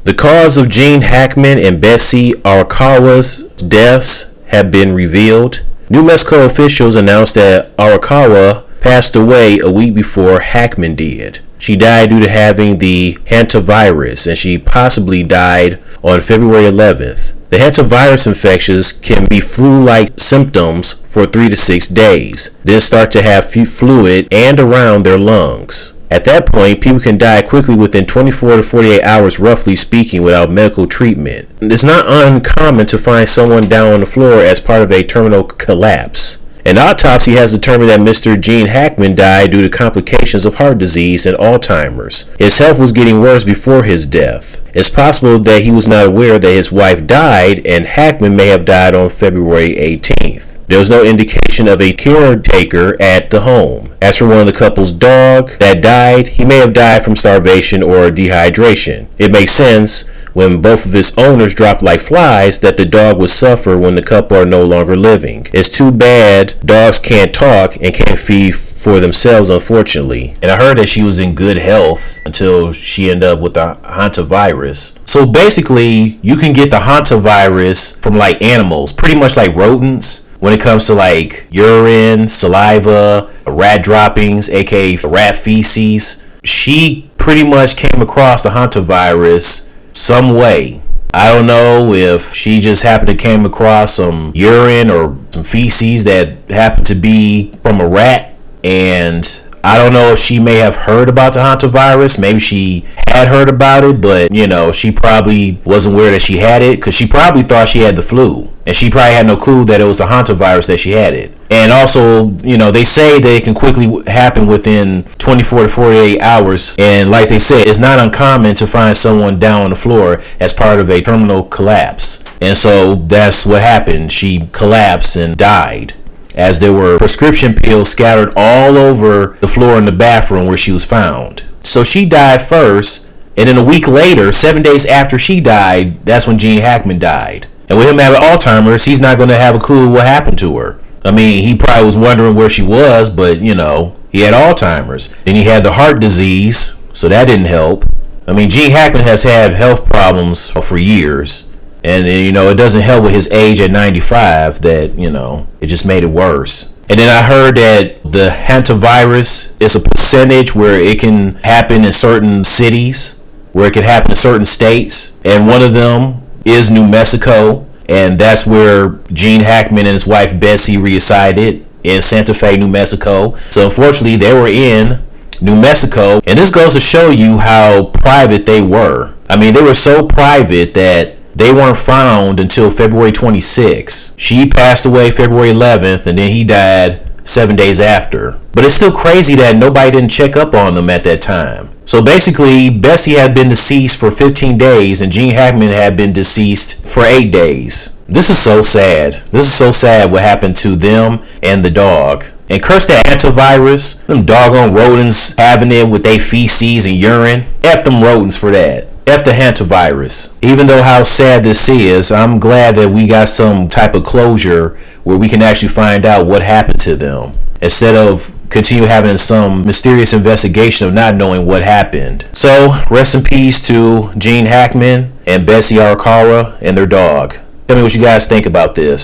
The cause of Gene Hackman and Betsy Arakawa's deaths have been revealed. New Mexico officials announced that Arakawa passed away a week before Hackman did. She died due to having the hantavirus, and she possibly died on February 11th. The hantavirus infections can be flu-like symptoms for 3 to 6 days, then start to have fluid and around their lungs. At that point, people can die quickly within 24 to 48 hours, roughly speaking, without medical treatment. It's not uncommon to find someone down on the floor as part of a terminal collapse. An autopsy has determined that Mr. Gene Hackman died due to complications of heart disease and Alzheimer's. His health was getting worse before his death. It's possible that he was not aware that his wife died, and Hackman may have died on February 18th. There was no indication of a caretaker at the home. As for one of the couple's dog that died, he may have died from starvation or dehydration. It makes sense when both of its owners dropped like flies that the dog would suffer when the couple are no longer living. It's too bad dogs can't talk and can't feed for themselves, unfortunately. And I heard that she was in good health until she ended up with the hantavirus. So basically, you can get the hantavirus from like animals, pretty much like rodents. When it comes to like urine, saliva, rat droppings, aka rat feces, she pretty much came across the hantavirus some way. I don't know if she just happened to came across some urine or some feces that happened to be from a rat, and I don't know if she may have heard about the hantavirus. Maybe she had heard about it, but she probably wasn't aware that she had it, because she probably thought she had the flu, and she probably had no clue that it was the hantavirus that she had it. And also, they say that it can quickly happen within 24 to 48 hours. And like they said, it's not uncommon to find someone down on the floor as part of a terminal collapse. And so that's what happened. She collapsed and died, as there were prescription pills scattered all over the floor in the bathroom where she was found. So she died first, and then a week later, 7 days after she died, that's when Gene Hackman died. And with him having Alzheimer's, he's not going to have a clue what happened to her. I mean, he probably was wondering where she was, but he had Alzheimer's. Then he had the heart disease, so that didn't help. I mean, Gene Hackman has had health problems for years. And, it doesn't help with his age at 95 that, it just made it worse. And then I heard that the hantavirus is a percentage where it can happen in certain cities, where it can happen in certain states. And one of them is New Mexico. And that's where Gene Hackman and his wife Betsy resided, in Santa Fe, New Mexico. So unfortunately, they were in New Mexico. And this goes to show you how private they were. I mean, they were so private that they weren't found until February 26th. She passed away February 11th, and then he died 7 days after. But it's still crazy that nobody didn't check up on them at that time. So basically, Betsy had been deceased for 15 days, and Gene Hackman had been deceased for 8 days. This is so sad. This is so sad what happened to them and the dog. And curse that hantavirus. Them doggone rodents having it with their feces and urine. F them rodents for that. F the hantavirus. Even though how sad this is, I'm glad that we got some type of closure where we can actually find out what happened to them, instead of continue having some mysterious investigation of not knowing what happened. So rest in peace to Gene Hackman and Betsy Arakawa and their dog. Tell me what you guys think about this.